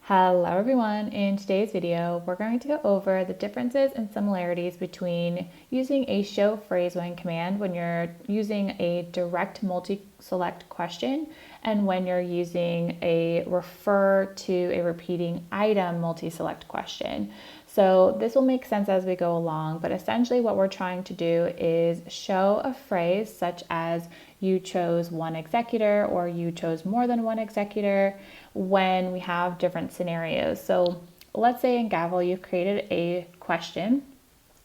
Hello everyone, in today's video we're going to go over the differences and similarities between using a show phrase when command when you're using a direct multi-select question and when you're using a refer to a repeating item multi-select question. So this will make sense as we go along, but essentially what we're trying to do is show a phrase such as you chose one executor or you chose more than one executor when we have different scenarios. So let's say in Gavel you've created a question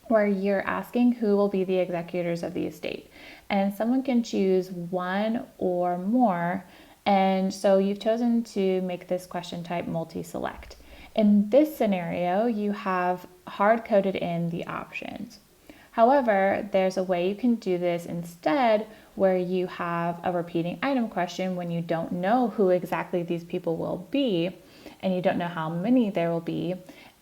where you're asking who will be the executors of the estate, and someone can choose one or more, and so you've chosen to make this question type multi-select. In this scenario, you have hard-coded in the options. However, there's a way you can do this instead where you have a repeating item question when you don't know who exactly these people will be and you don't know how many there will be,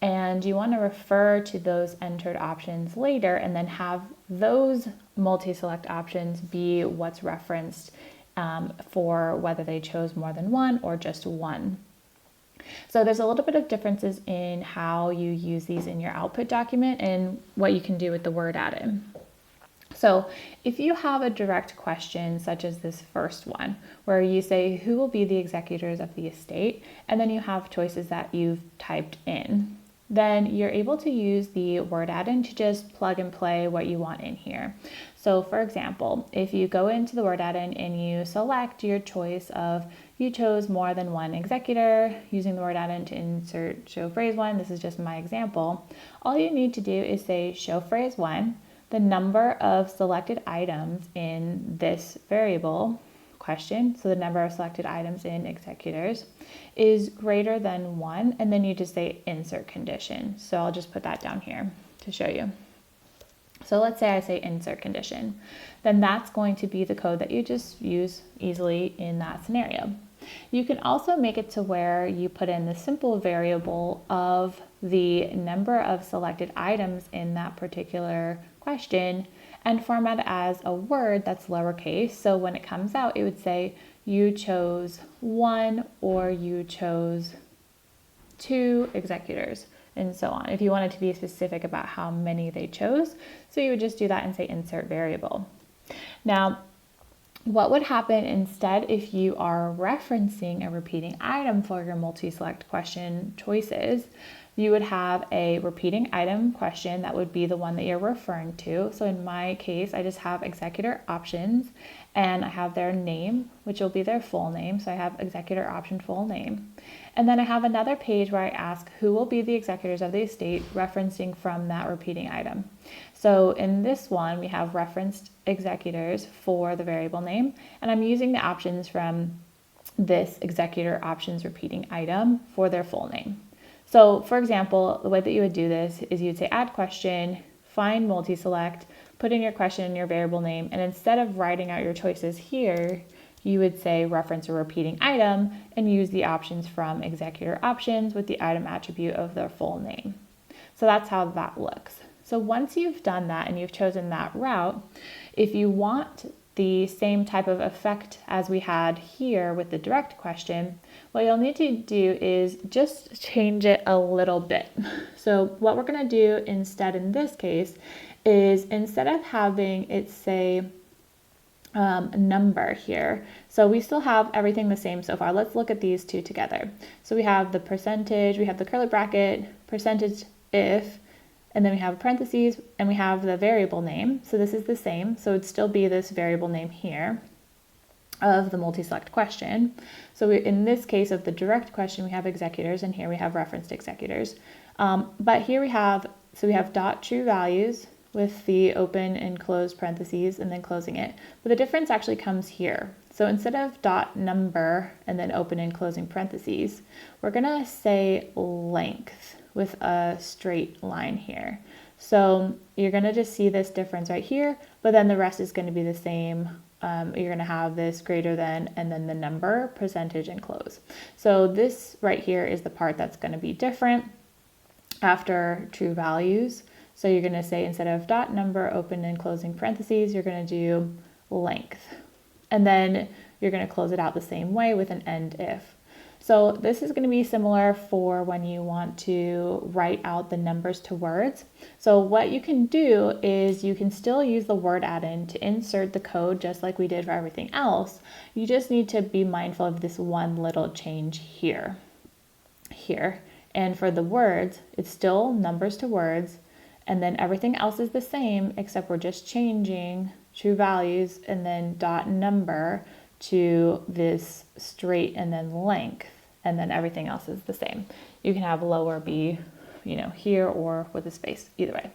and you want to refer to those entered options later and then have those multi-select options be what's referenced for whether they chose more than one or just one. So there's a little bit of differences in how you use these in your output document and what you can do with the word add-in. So if you have a direct question such as this first one, where you say who will be the executors of the estate, and then you have choices that you've typed in, then you're able to use the word add-in to just plug and play what you want in here. So for example, if you go into the word add-in and you select your choice of you chose more than one executor, using the word add-in to insert show phrase one, this is just my example, all you need to do is say show phrase one, the number of selected items in this variable question, so the number of selected items in executors, is greater than one, and then you just say insert condition. So I'll just put that down here to show you. So let's say I say insert condition, then that's going to be the code that you just use easily in that scenario. You can also make it to where you put in the simple variable of the number of selected items in that particular question and format it as a word that's lowercase. So when it comes out, it would say you chose one or you chose two executors and so on, if you wanted to be specific about how many they chose. So you would just do that and say insert variable. Now, what would happen instead if you are referencing a repeating item for your multi-select question choices? You would have a repeating item question that would be the one that you're referring to. So in my case, I just have executor options and I have their name, which will be their full name. So I have executor option full name. And then I have another page where I ask who will be the executors of the estate, referencing from that repeating item. So in this one, we have referenced executors for the variable name, and I'm using the options from this executor options repeating item for their full name. So for example, the way that you would do this is you'd say add question, find multi-select, put in your question and your variable name, and instead of writing out your choices here, you would say reference a repeating item and use the options from executor options with the item attribute of their full name. So that's how that looks. So once you've done that and you've chosen that route, if you want the same type of effect as we had here with the direct question, what you'll need to do is just change it a little bit. So what we're going to do instead in this case is instead of having it say number here, so we still have everything the same so far. Let's look at these two together. So we have the percentage, we have the curly bracket, percentage if, and then we have parentheses, and we have the variable name. So this is the same. So it'd still be this variable name here of the multi-select question. So in this case of the direct question, we have executors, and here we have referenced executors. But here we have dot true values with the open and closed parentheses and then closing it. But the difference actually comes here. So instead of dot number and then open and closing parentheses, we're gonna say length with a straight line here. So you're gonna just see this difference right here, but then the rest is gonna be the same. You're gonna have this greater than, and then the number, percentage, and close. So this right here is the part that's gonna be different after true values. So you're gonna say instead of dot number, open and closing parentheses, you're gonna do length. And then you're gonna close it out the same way with an end if. So this is going to be similar for when you want to write out the numbers to words. So what you can do is you can still use the word add-in to insert the code just like we did for everything else. You just need to be mindful of this one little change here. And for the words, it's still numbers to words, and then everything else is the same except we're just changing true values and then dot number to this straight and then length, and then everything else is the same. You can have lower be, here or with a space, either way.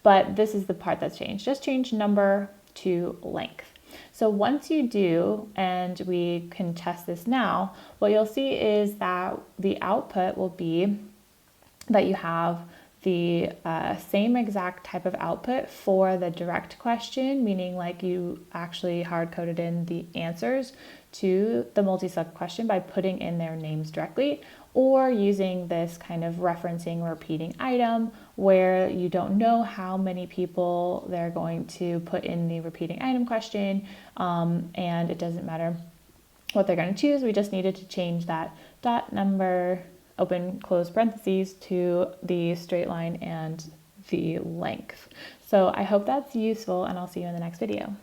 But this is the part that's changed. Just change number to length. So once you do, and we can test this now, what you'll see is that the output will be that you have the same exact type of output for the direct question, meaning like you actually hard coded in the answers to the multi-select question by putting in their names directly, or using this kind of referencing repeating item where you don't know how many people they're going to put in the repeating item question, and it doesn't matter what they're going to choose. We just needed to change that dot number, open close parentheses, to the straight line and the length. So I hope that's useful, and I'll see you in the next video.